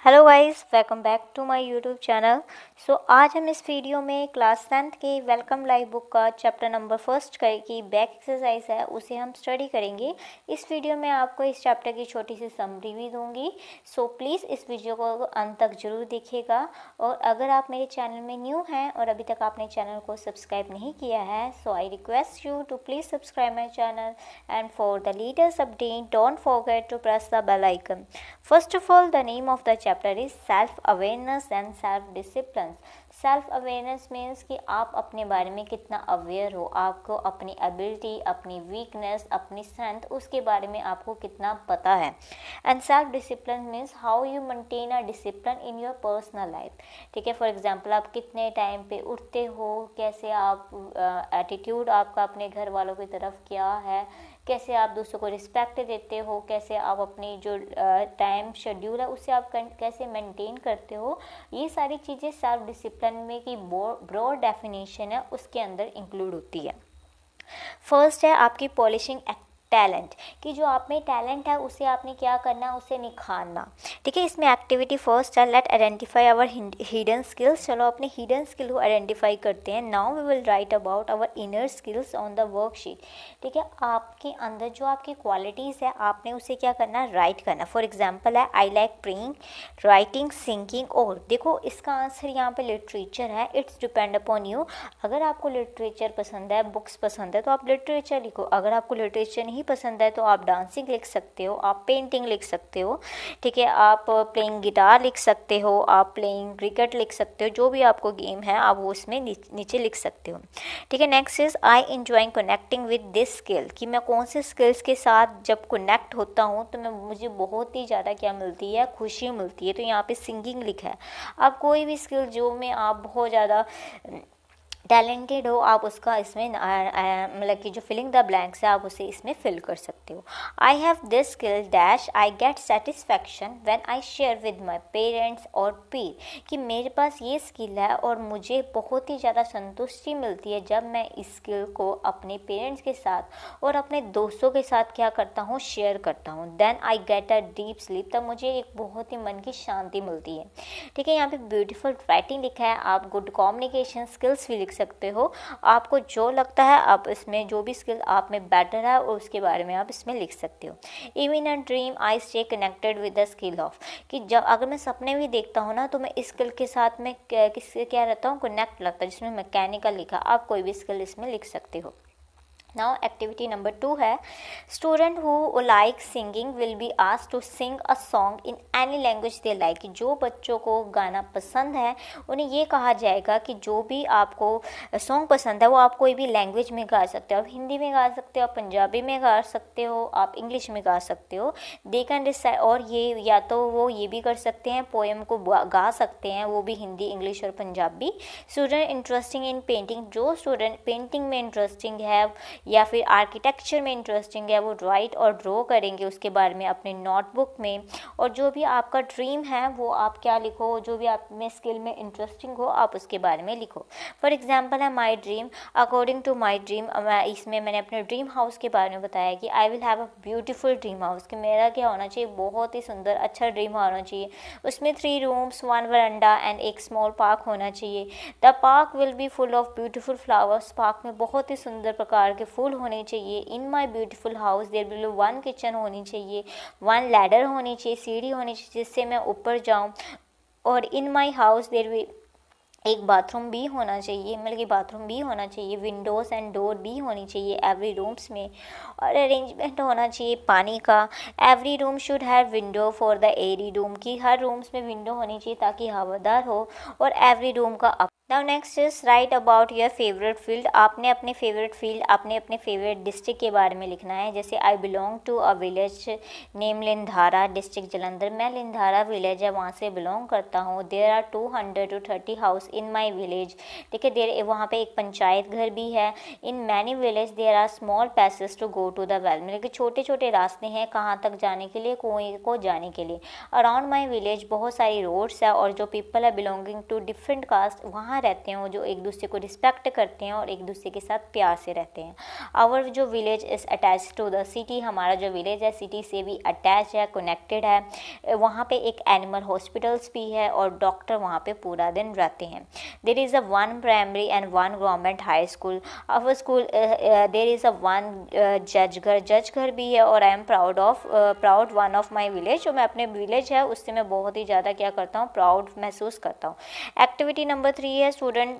Hello guys, welcome back to my YouTube channel. आज हम इस वीडियो में क्लास 10th की वेलकम लाइव बुक का चैप्टर नंबर फर्स्ट की बैक एक्सरसाइज है उसे हम स्टडी करेंगे। इस वीडियो में आपको इस चैप्टर की छोटी सी समरी भी दूंगी। प्लीज़ इस वीडियो को अंत तक जरूर देखिएगा। और अगर आप मेरे चैनल में न्यू हैं और अभी तक आपने चैनल को सब्सक्राइब नहीं किया है, so I request you to please subscribe my channel and for the latest update don't forget to press the bell icon. First of all, the name of the chapter is self-awareness and self-discipline. Self-awareness means कि आप अपने बारे में कितना aware हो, आपको अपनी ability, अपनी वीकनेस, अपनी स्ट्रेंथ, उसके बारे में आपको कितना पता है। And self discipline means how you maintain a discipline in your personal life. ठीक है, फॉर एग्जांपल आप कितने टाइम पे उठते हो, कैसे आप एटीट्यूड आपका अपने घर वालों की तरफ क्या है, कैसे आप दूसरों को रिस्पेक्ट देते हो, कैसे आप अपनी जो टाइम शेड्यूल है उसे आप कैसे मेंटेन करते हो। ये सारी चीज़ें सेल्फ डिसिप्लिन में की ब्रॉड डेफिनेशन है उसके अंदर इंक्लूड होती है। फर्स्ट है आपकी पॉलिशिंग टैलेंट, कि जो आप में टैलेंट है उसे आपने क्या करना है, उसे निखारना। ठीक है, इसमें एक्टिविटी फर्स्ट है let identify our hidden skills. चलो अपने हिडन स्किल को आइडेंटिफाई करते हैं। Now we will write about our inner skills on the worksheet. ठीक है, आपके अंदर जो आपकी क्वालिटीज़ है आपने उसे क्या करना, राइट करना। फॉर एग्जाम्पल है I like praying, writing, singing. और देखो इसका आंसर यहाँ पे लिटरेचर है, इट्स डिपेंड अपॉन यू। अगर आपको लिटरेचर पसंद है, बुक्स पसंद है तो आप लिटरेचर लिखो। अगर आपको लिटरेचर नहीं पसंद है तो आप डांसिंग लिख सकते हो, आप पेंटिंग लिख सकते हो। ठीक है, आप प्लेइंग गिटार लिख सकते हो, आप प्लेइंग क्रिकेट लिख सकते हो। जो भी आपको गेम है आप वो उसमें नीचे लिख सकते हो। ठीक है, next is I enjoying connecting with this skill, कि मैं कौन से स्किल्स के साथ जब कनेक्ट होता हूँ तो मुझे बहुत ही ज़्यादा क्या मिलती है, खुशी मिलती है। तो यहाँ पे सिंगिंग लिखा है। आप कोई भी स्किल जो में आप बहुत ज़्यादा टैलेंटेड हो आप उसका इसमें मतलब कि जो फिलिंग द ब्लैंक्स है आप उसे इसमें फिल कर सकते हो। I have this skill dash I get satisfaction when I share with my parents और पीर, कि मेरे पास ये स्किल है और मुझे बहुत ही ज़्यादा संतुष्टि मिलती है जब मैं इस स्किल को अपने पेरेंट्स के साथ और अपने दोस्तों के साथ क्या करता हूँ, शेयर करता हूँ। Then I get a deep sleep, तब मुझे एक बहुत ही मन की शांति मिलती है। ठीक है, यहाँ पे ब्यूटीफुल राइटिंग लिखा है, आप गुड कम्युनिकेशन स्किल्स भी लिख सकते हो। आपको जो लगता है आप इसमें जो भी स्किल आप में बेटर है और उसके बारे में आप इसमें लिख सकते हो। Even a dream I stay connected with the skill of, कि जब अगर मैं सपने भी देखता हूँ ना तो मैं इस स्किल के साथ में किससे क्या रहता हूँ, कनेक्ट लगता है। जिसमें मैकेनिकल लिखा, आप कोई भी स्किल इसमें लिख सकते हो। नाउ एक्टिविटी नंबर 2 है student who like singing will be asked to sing a song in any language they like. जो बच्चों को गाना पसंद है उन्हें ये कहा जाएगा कि जो भी आपको सॉन्ग पसंद है वो आप कोई भी लैंग्वेज में गा सकते हो। आप हिंदी में गा सकते हो, आप पंजाबी में गा सकते हो, आप इंग्लिश में गा सकते हो। दे कैन डिसाइड, और ये या तो वो ये भी कर सकते हैं, पोएम को गा सकते हैं, वो भी हिंदी, इंग्लिश और Punjabi. Student interesting in painting, जो स्टूडेंट पेंटिंग में इंटरेस्टिंग है या फिर आर्किटेक्चर में इंटरेस्टिंग है वो राइट और ड्रॉ करेंगे उसके बारे में अपने नोटबुक में। और जो भी आपका ड्रीम है वो आप क्या लिखो, जो भी आप में स्किल में इंटरेस्टिंग हो आप उसके बारे में लिखो। फॉर एग्जांपल है my dream, according to my dream, इसमें मैंने अपने ड्रीम हाउस के बारे में बताया कि I will have a beautiful dream house, कि मेरा क्या होना चाहिए, बहुत ही सुंदर अच्छा ड्रीम होना चाहिए। उसमें 3 रूम्स, 1 वरांडा एंड एक स्मॉल पार्क होना चाहिए। The park will be full of beautiful flowers, park में बहुत ही सुंदर प्रकार के फूल होने चाहिए। In my beautiful house there will be 1 kitchen होनी चाहिए, 1 लैडर होनी चाहिए, सीढ़ी होनी चाहिए जिससे मैं ऊपर जाऊं। और इन माई हाउस देयर विल एक बाथरूम भी होना चाहिए, मतलब कि बाथरूम भी होना चाहिए, विंडोज़ एंड डोर भी होनी चाहिए एवरी रूम्स में। और अरेंजमेंट होना चाहिए पानी का। Every room should have window for the airy room, की हर रूम्स में विंडो होनी चाहिए ताकि हवादार हो। और एवरी रूम का now next is right about your favourite field, आपने अपने फेवरेट फील्ड, आपने अपने फेवरेट डिस्ट्रिक्ट के बारे में लिखना है। जैसे I belong to a village name Lindhara, district Jalandhar, मैं लिंधारा विलेज है वहाँ से बिलोंग करता हूँ। There are 200 to 30 house in my village. ठीक है, देर वहाँ पे एक पंचायत घर भी है। In many village there are small passage to go to the well, मतलब कि छोटे छोटे रास्ते हैं कहाँ तक जाने के लिए, कुएं को जाने के लिए। अराउंड माई विलेज बहुत सारी रोड्स है, और जो पीपल है बिलोंगिंग टू डिफरेंट कास्ट वहाँ रहते हैं, वो जो एक दूसरे को रिस्पेक्ट करते हैं और एक दूसरे के साथ प्यार से रहते हैं। आवर जो village is attach to the city, हमारा जो विलेज है सिटी से भी अटैच है, कनेक्टेड है। वहाँ पे एक एनिमल हॉस्पिटल्स भी है और डॉक्टर वहाँ पे पूरा दिन रहते हैं। There is a one primary and one government high school. Our school there is a one जज घर भी है, और I am proud one of my village, जो मैं अपने विलेज है उससे मैं बहुत ही ज़्यादा क्या करता हूँ, प्राउड महसूस करता हूँ। एक्टिविटी नंबर 3 है student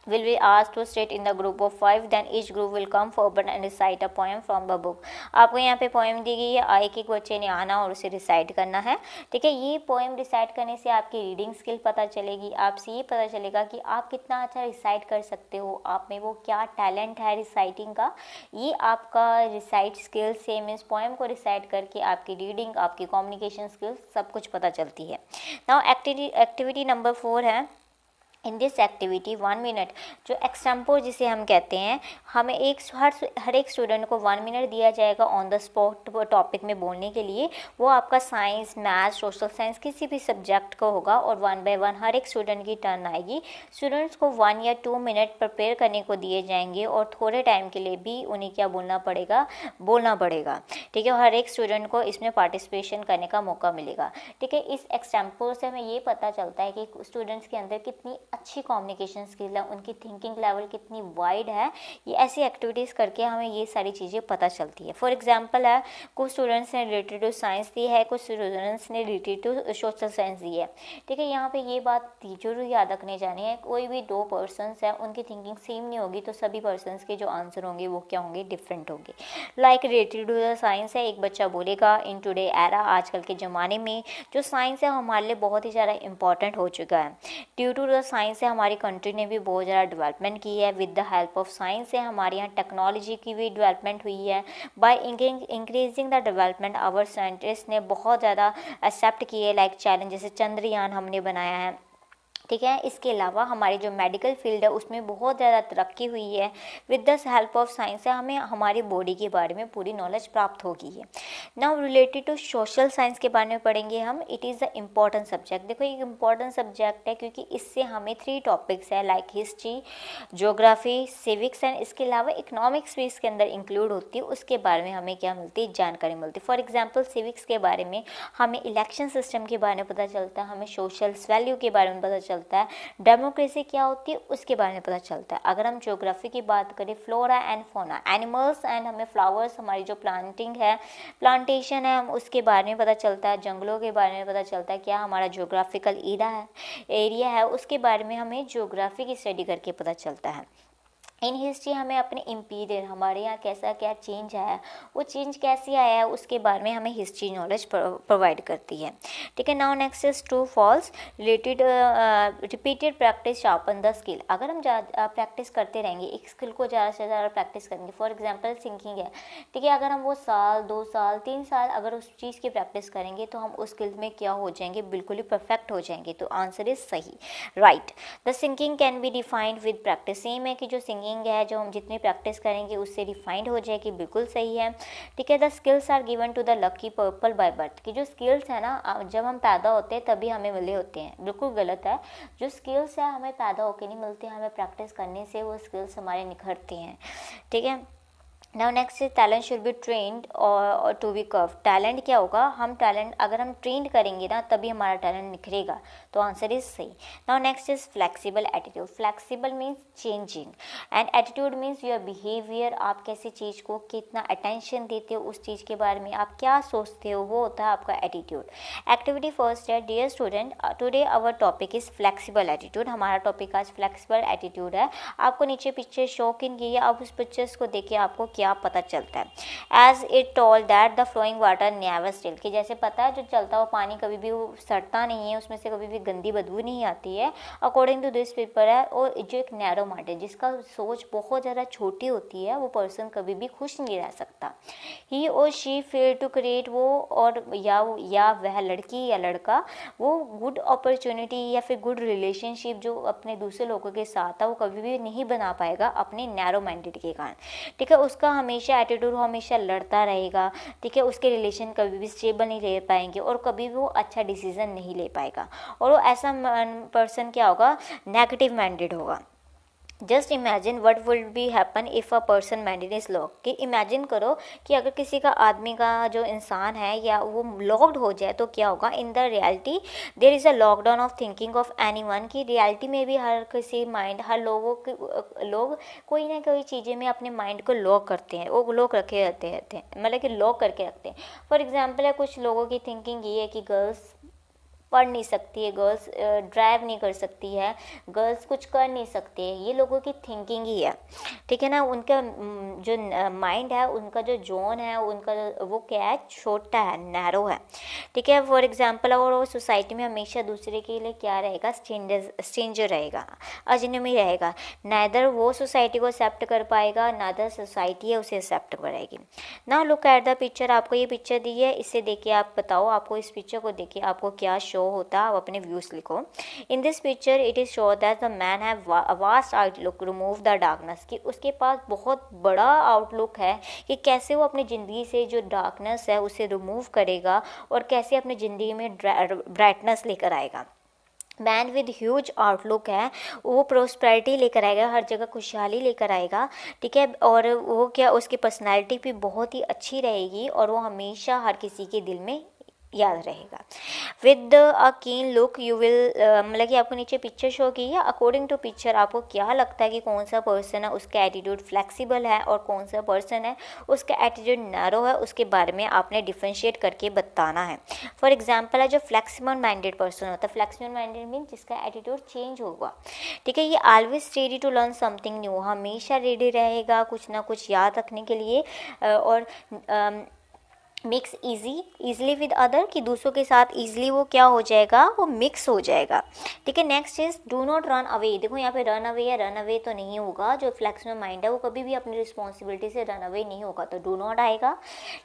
will be asked to sit in the group of 5, then each group will come forward and recite a poem from the book। आपको यहाँ पे पोएम दी गई है, एक एक बच्चे ने आना और उसे रिसाइट करना है। ठीक है, ये पोएम रिसाइट करने से आपकी रीडिंग स्किल पता चलेगी, आपसे ये पता चलेगा कि आप कितना अच्छा रिसाइट कर सकते हो, आप में वो क्या टैलेंट है रिसाइटिंग का। ये आपका रिसाइट स्किल से मीन्स पोएम को रिसाइट करके आपकी रीडिंग, आपकी कम्युनिकेशन स्किल्स सब कुछ पता चलती है। नाउ एक्टिविटी नंबर 4 है इन दिस एक्टिविटी 1 मिनट, जो एक्सटेम्पोर जिसे हम कहते हैं, हमें हर एक स्टूडेंट को 1 मिनट दिया जाएगा ऑन द स्पॉट टॉपिक में बोलने के लिए। वो आपका साइंस, मैथ, सोशल साइंस किसी भी सब्जेक्ट को होगा, और 1 बाय 1 हर एक स्टूडेंट की टर्न आएगी। स्टूडेंट्स को 1 या 2 मिनट प्रिपेयर करने को दिए जाएंगे, और थोड़े टाइम के लिए भी उन्हें क्या बोलना पड़ेगा। ठीक है, हर एक स्टूडेंट को इसमें पार्टिसिपेशन करने का मौका मिलेगा। ठीक है, इस एक्सटेम्पोर से हमें ये पता चलता है कि स्टूडेंट्स के अंदर कितनी अच्छी कम्युनिकेशन स्किल है, उनकी थिंकिंग लेवल कितनी वाइड है। ये ऐसी एक्टिविटीज़ करके हमें ये सारी चीज़ें पता चलती है। फॉर एग्जांपल है, कुछ स्टूडेंट्स ने रिलेटेड टू साइंस दी है, कुछ स्टूडेंट्स ने रिलेटेड टू सोशल साइंस दी है। ठीक है, यहाँ पे ये बात जरूर याद रखने जानी है, कोई भी 2 पर्सनस हैं उनकी थिंकिंग सेम नहीं होगी, तो सभी पर्सनस के जो आंसर होंगे वो क्या होंगे, डिफरेंट होंगे। Like related to the science है, एक बच्चा बोलेगा इन टुडे एरा, आजकल के ज़माने में जो साइंस है हमारे लिए बहुत ही ज़्यादा इंपॉर्टेंट हो चुका है। ड्यू टू द साइंस से हमारी कंट्री ने भी बहुत ज़्यादा डेवलपमेंट की है। With the help of science से हमारे यहाँ टेक्नोलॉजी की भी डेवलपमेंट हुई है। By increasing the development our scientist ने बहुत ज़्यादा एक्सेप्ट किए लाइक चैलेंज, जैसे चंद्रयान हमने बनाया है। ठीक है, इसके अलावा हमारी जो मेडिकल फील्ड है उसमें बहुत ज़्यादा तरक्की हुई है। With the help of science से हमें हमारी बॉडी के बारे में पूरी नॉलेज प्राप्त होगी है। Now related to social science के बारे में पढ़ेंगे हम। It is the important subject. देखो एक इम्पॉर्टेंट सब्जेक्ट है क्योंकि इससे हमें 3 टॉपिक्स है like history, geography, civics and इसके अलावा इकोनॉमिक्स भी इसके अंदर इंक्लूड होती है। उसके बारे में हमें क्या मिलती है, जानकारी मिलती है। फॉर एग्जाम्पल सिविक्स के बारे में हमें इलेक्शन सिस्टम के बारे में पता चलता है, हमें सोशल वैल्यू के बारे में पता चलता है, डेमोक्रेसी क्या होती है उसके बारे में पता चलता है। अगर हम ज्योग्राफी की बात करें, flora and fauna, animals and हमें फ्लावर्स, हमारी जो प्लांटेशन है उसके बारे में पता चलता है। जंगलों के बारे में पता चलता है, क्या हमारा ज्योग्राफिकल एरिया है उसके बारे में हमें ज्योग्राफी की स्टडी करके पता चलता है। इन हिस्ट्री हमें अपने इम्पीरियल, हमारे यहाँ कैसा क्या चेंज आया, वो चेंज कैसे आया है उसके बारे में हमें हिस्ट्री नॉलेज प्रोवाइड करती है। ठीक है, now next is true false related repeated practice sharpen the skill. अगर हम प्रैक्टिस करते रहेंगे, एक स्किल को ज़्यादा से ज़्यादा प्रैक्टिस करेंगे, फॉर एग्जांपल सिंगिंग है। ठीक है, अगर हम वो 1 2 साल 3 साल अगर उस चीज़ की प्रैक्टिस करेंगे तो हम उस स्किल में क्या हो जाएंगे, बिल्कुल ही परफेक्ट हो जाएंगे। तो आंसर इज सही, right. The singing can be defined with practice. Same है कि जो सिंगिंग है जो हम जितनी प्रैक्टिस करेंगे उससे रिफाइंड हो जाएगी, बिल्कुल सही है। ठीक है, the skills are given to the lucky people by birth. की जो स्किल्स है ना, जब हम पैदा होते हैं तभी हमें मिले होते हैं, बिल्कुल गलत है। जो स्किल्स है हमें पैदा होके नहीं मिलते, हमें प्रैक्टिस करने से वो स्किल्स हमारे निखरते हैं। ठीक है, now next is talent should be trend और टू बी कर्व। टैलेंट क्या होगा, हम टैलेंट अगर हम ट्रेंड करेंगे ना तभी हमारा टैलेंट निखरेगा, तो आंसर इज सही। Now next is flexible attitude. Flexible means changing and attitude means your behaviour. आप कैसी चीज़ को कितना अटेंशन देते हो, उस चीज़ के बारे में आप क्या सोचते हो, वो होता है आपका एटीट्यूड। एक्टिविटी फर्स्ट है, dear student today our topic is flexible attitude. हमारा टॉपिक आज फ्लेक्सिबल एटीट्यूड है। आपको नीचे पिक्चर शो इन की है, आप उस पिक्चर्स को देखिए आपको क्या पता चलता है। As it told that the flowing water never still, कि जैसे पता है जो चलता हुआ पानी कभी भी वो सड़ता नहीं है, उसमें से कभी भी गंदी बदबू नहीं आती है। अकॉर्डिंग टू दिस पेपर है, और जो एक नैरो माइंडेड जिसका सोच बहुत ज़्यादा छोटी होती है, वो पर्सन कभी भी खुश नहीं रह सकता। ही और शी फेल टू क्रिएट, वो और या वह लड़की या लड़का वो गुड अपॉर्चुनिटी या फिर गुड रिलेशनशिप जो अपने दूसरे लोगों के साथ है वो कभी भी नहीं बना पाएगा अपने नैरो माइंडेड के कारण। ठीक है, उसका हमेशा एटीट्यूड हमेशा लड़ता रहेगा। ठीक है, उसके रिलेशन कभी भी स्टेबल नहीं रह पाएंगे और कभी भी वो अच्छा डिसीजन नहीं ले पाएगा, और वो ऐसा पर्सन क्या होगा, नेगेटिव माइंडेड होगा। Just imagine what will be happen if a person minded is lock, कि इमेजिन करो कि अगर किसी का आदमी का जो इंसान है या वो लॉक्ड हो जाए तो क्या होगा। In the reality there is a lockdown of thinking of anyone, की रियलिटी में भी हर किसी माइंड, हर लोग कोई ना कोई चीज़ें में अपने माइंड को लॉक करते हैं, वो लॉक रखे रहते हैं, मतलब कि लॉक करके रखते हैं। फॉर एग्जाम्पल है, कुछ लोगों की थिंकिंग ये है कि गर्ल्स पढ़ नहीं सकती है, गर्ल्स ड्राइव नहीं कर सकती है, गर्ल्स कुछ कर नहीं सकते हैं, ये लोगों की थिंकिंग ही है। ठीक है ना, उनका जो माइंड है, उनका जो जोन है, उनका वो क्या है, छोटा है, नैरो है। ठीक है, फॉर एग्जांपल और वो सोसाइटी में हमेशा दूसरे के लिए क्या रहेगा, स्ट्रेंजर रहेगा, अजनबी रहेगा। नाइदर वो सोसाइटी को एक्सेप्ट कर पाएगा, नाइदर सोसाइटी है उसे एक्सेप्ट करेगी। ना लुक एट द पिक्चर, आपको ये पिक्चर दी है, इससे देखिए आप बताओ, आपको इस पिक्चर को देखिए आपको क्या शो होता है, आप अपने व्यूज लिखो। In this picture it is show that the man have vast outlook remove the darkness, कि उसके पास बहुत बड़ा आउटलुक है कि कैसे वो अपनी ज़िंदगी से जो डार्कनेस है उसे रिमूव करेगा और कैसे अपनी ज़िंदगी में ब्राइटनेस लेकर आएगा। मैन विद ह्यूज आउटलुक है, वो प्रोस्पेरिटी लेकर आएगा, हर जगह खुशहाली लेकर आएगा। ठीक है, और वो क्या, उसकी पर्सनैलिटी भी बहुत ही अच्छी रहेगी और वो हमेशा हर किसी के दिल में याद रहेगा। विद अ कीन लुक यू विल, मतलब कि आपको नीचे पिक्चर शो की है, अकॉर्डिंग टू पिक्चर आपको क्या लगता है कि कौन सा पर्सन है उसका एटीट्यूड फ्लेक्सिबल है और कौन सा पर्सन है उसका एटीट्यूड नैरो है, उसके बारे में आपने डिफ्रेंशिएट करके बताना है। फॉर एग्जाम्पल है, जो फ्लेक्सिबल माइंडेड पर्सन होता है, फ्लेक्सिबल माइंडेड मीन जिसका एटीट्यूड चेंज होगा। ठीक है, ये always ready to learn something new, हमेशा रेडी रहेगा कुछ ना कुछ याद रखने के लिए, और मिक्स ईजिली विद अदर, कि दूसरों के साथ ईजिली वो क्या हो जाएगा, वो मिक्स हो जाएगा। ठीक है, next is do not run away, देखो यहाँ पे रन अवे है, रन अवे तो नहीं होगा, जो फ्लेक्सिबल माइंड है वो कभी भी अपनी रिस्पॉन्सिबिलिटी से रन अवे नहीं होगा, तो डू नॉट आएगा।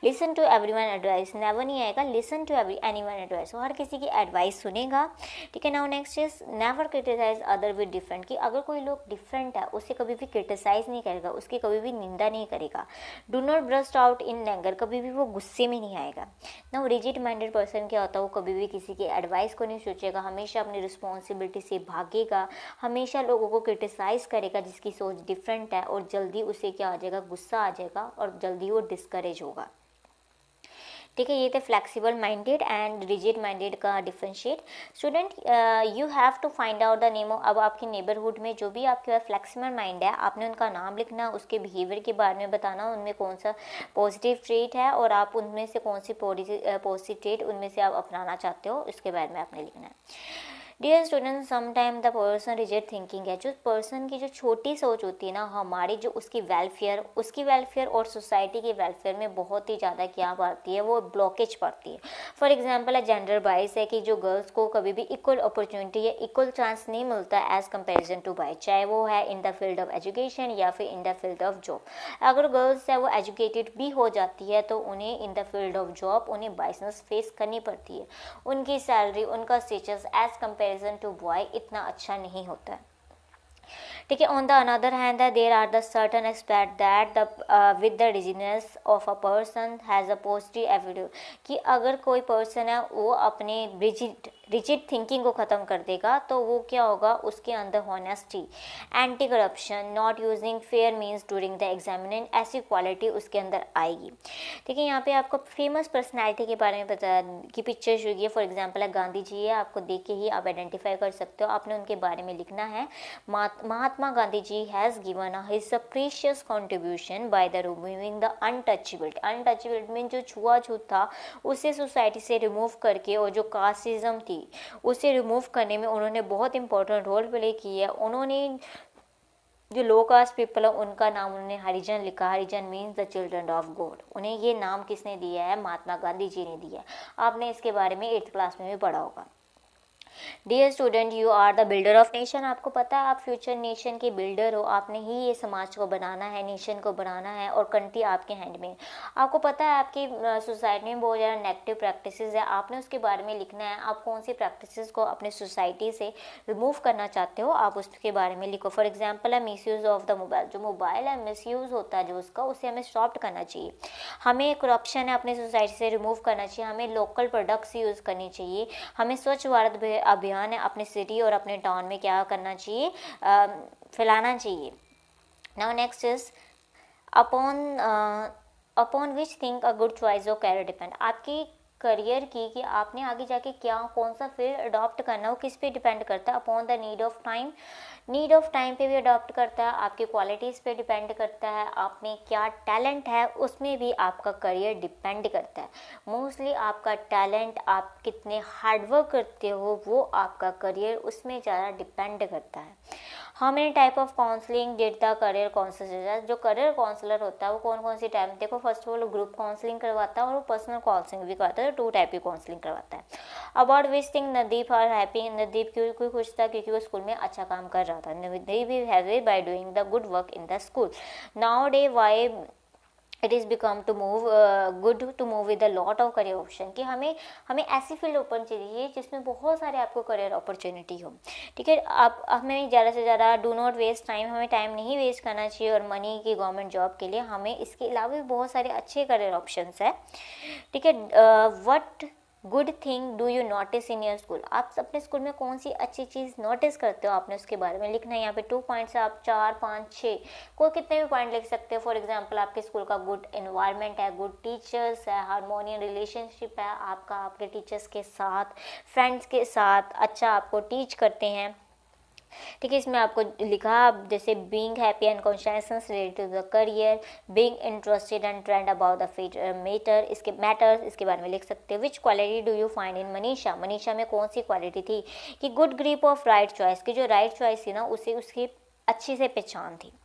Listen to everyone advice, never नहीं आएगा, लिसन टू एनीवन एडवाइस, हर किसी की एडवाइस सुनेगा। ठीक है, now next is never criticise other with different, कि अगर कोई लोग डिफरेंट है उसे कभी भी क्रिटिसाइज नहीं करेगा, उसकी कभी भी निंदा नहीं करेगा। Do not burst out in anger, कभी भी वो गुस्से में नहीं आएगा ना। रिजिड माइंडेड पर्सन क्या होता है, वो कभी भी किसी की एडवाइस को नहीं सोचेगा, हमेशा अपनी रिस्पॉन्सिबिलिटी से भागेगा, हमेशा लोगों को क्रिटिसाइज करेगा जिसकी सोच डिफरेंट है, और जल्दी उसे क्या आ जाएगा, गुस्सा आ जाएगा और जल्दी वो डिस्करेज होगा। ठीक है, ये थे flexible minded and rigid minded का differentiate. Student you have to find out the name of, अब आपके नेबरहुड में जो भी आपके पास फ्लेक्सिबल माइंड है, आपने उनका नाम लिखना, उसके बिहेवियर के बारे में बताना, उनमें कौन सा पॉजिटिव ट्रेट है और आप उनमें से कौन सी पॉजिटिव ट्रेट उनमें से आप अपनाना चाहते हो, इसके बारे में आपने लिखना है। Dear student, sometime the person rigid thinking है, जो पर्सन की जो छोटी सोच होती है ना, हमारी जो उसकी वेलफेयर और सोसाइटी के वेलफेयर में बहुत ही ज़्यादा क्या पड़ती है, वो ब्लॉकेज पड़ती है। फॉर एग्जांपल है जेंडर बाइस है, कि जो गर्ल्स को कभी भी इक्वल अपॉर्चुनिटी या इक्वल चांस नहीं मिलता है एज कंपेरिजन टू बॉय, चाहे वो है in the field of education या फिर in the field of job. अगर गर्ल्स है वो एजुकेटेड भी हो जाती है तो उन्हें in the field of job उन्हें बाइसनेस फेस करनी पड़ती है, उनकी सैलरी, उनका status as comparison to boy इतना अच्छा नहीं होता है। ठीक है, on the another hand there are the certain expect that the with the dizziness of a person has a positive attitude, कि अगर कोई पर्सन है वो अपने रिजिड थिंकिंग को ख़त्म कर देगा तो वो क्या होगा, उसके अंदर honesty, anti corruption, not using fair means during the examination, ऐसी क्वालिटी उसके अंदर आएगी। ठीक है, यहाँ पे आपको फेमस पर्सनैलिटी के बारे में पता की पिक्चर शुरू की, फॉर एग्जाम्पल है गांधी जी है, आपको देख के ही आप आइडेंटिफाई कर सकते हो, आपने उनके बारे में लिखना है। Mahatma Gandhi ji has given his precious contribution by the removing the untouchability mean जो छुआछूत था उसे सोसाइटी से रिमूव करके, और जो कास्टिज्म थी उसे रिमूव करने में उन्होंने बहुत इंपॉर्टेंट रोल प्ले किया। उन्होंने जो लो कास्ट पीपल है उनका नाम उन्होंने हरिजन लिखा। Harijan means the children of God. उन्हें ये नाम किसने दिया है? महात्मा गांधी जी ने दिया है। आपने इसके बारे में 8th क्लास में भी पढ़ा होगा। Dear student, you are the builder of nation. आपको पता है आप फ्यूचर नेशन के बिल्डर हो। आपने ही ये समाज को बनाना है, नेशन को बनाना है, और कंट्री आपके हैंड में। आपको पता है आपकी सोसाइटी में बहुत ज़्यादा नेगेटिव प्रैक्टिसेस है, आपने उसके बारे में लिखना है। आप कौन सी प्रैक्टिसेस को अपने सोसाइटी से रिमूव करना चाहते हो, आप उसके बारे में लिखो। फॉर एग्जाम्पल है miss use of the mobile. जो मोबाइल है मिस यूज़ होता है जो उसका, उसे हमें स्टॉप करना चाहिए। हमें करप्शन है अपने सोसाइटी से रिमूव करना चाहिए। हमें लोकल प्रोडक्ट्स यूज़ करनी चाहिए। हमें स्वच्छ भारत अभियान है अपने सिटी और अपने टाउन में क्या करना चाहिए? फैलाना चाहिए। Now next is upon which think a good choice of career depend. आपकी करियर की कि आपने आगे जाके क्या कौन सा फील्ड अडॉप्ट करना हो किस पे डिपेंड करता है? Upon the need of time. Need of time पे भी अडॉप्ट करता है, आपकी क्वालिटीज़ पे डिपेंड करता है, आप में क्या टैलेंट है उसमें भी आपका करियर डिपेंड करता है। मोस्टली आपका टैलेंट, आप कितने हार्डवर्क करते हो, वो आपका करियर उसमें ज़्यादा डिपेंड करता है। How many type of counselling did the career counsellor. जो करियर काउंसलर होता है वो कौन कौन सी टाइप, देखो first of all group counselling करवाता है और वो पर्सनल काउंसलिंग भी करवाता है। 2 टाइप की काउंसलिंग करवाता है। About which thing Nadeep are happy. Nadeep क्यों खुश था? क्योंकि वो स्कूल में अच्छा काम कर रहा था। Nadeep is happy by doing the good work in the school. Nowadays why it is become to move good to move with a lot of career option. कि हमें ऐसी फील्ड ओपन चाहिए जिसमें बहुत सारे आपको करियर अपॉर्चुनिटी हो। ठीक है, आप हमें ज़्यादा से ज़्यादा डू नॉट वेस्ट टाइम, हमें टाइम नहीं वेस्ट करना चाहिए। और मनी की गवर्नमेंट जॉब के लिए हमें इसके अलावा भी बहुत सारे अच्छे करियर ऑप्शंस है। ठीक है, what good thing do you notice in your school. आप अपने स्कूल में कौन सी अच्छी चीज़ नोटिस करते हो, आपने उसके बारे में लिखना है। यहाँ पे 2 पॉइंट्स है, आप 4, 5, 6 कोई कितने भी पॉइंट लिख सकते हो। फॉर एग्जांपल आपके स्कूल का गुड एनवायरनमेंट है, गुड टीचर्स है, हारमोनियन रिलेशनशिप है आपका आपके टीचर्स के साथ, फ्रेंड्स के साथ, अच्छा आपको टीच करते हैं। ठीक है, इसमें आपको लिखा जैसे being happy and consciousness related to the career, being interested and trend about the matter, इसके मैटर्स इसके बारे में लिख सकते हो। Which quality do you find in Manisha. Manisha में कौन सी क्वालिटी थी? कि good grip of right choice, की जो राइट चॉइस थी ना उसे उसकी अच्छी से पहचान थी।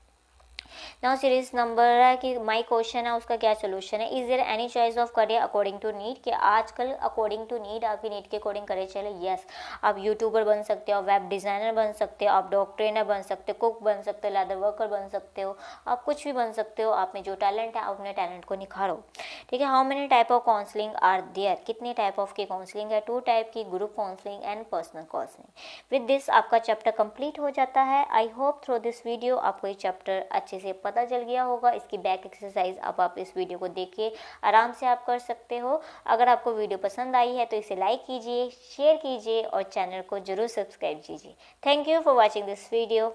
नाउ सीरीज नंबर है कि माई क्वेश्चन है उसका क्या सोल्यूशन है। Is there any choice of career according to need. कि आजकल अकॉर्डिंग टू नीड, आपकी नीड के अकॉर्डिंग करियर चले। यस, आप यूट्यूबर बन सकते हो, आप वेब डिज़ाइनर बन सकते हो, आप डॉग ट्रेनर बन सकते हो, कुक बन सकते हो, लेदर वर्कर बन सकते हो, आप कुछ भी बन सकते हो। आप में जो टैलेंट है आप अपने टैलेंट को निखारो। ठीक है, how many type of counselling are there. कितने टाइप ऑफ की काउंसलिंग है? 2 टाइप की, group counselling and personal counselling. With this आपका चैप्टर कंप्लीट हो जाता है। I hope through this video आपको ये चैप्टर अच्छे से पता चल गया होगा। इसकी बैक एक्सरसाइज अब आप इस वीडियो को देखिए, आराम से आप कर सकते हो। अगर आपको वीडियो पसंद आई है तो इसे लाइक कीजिए, शेयर कीजिए और चैनल को जरूर सब्सक्राइब कीजिए। Thank you for watching this video.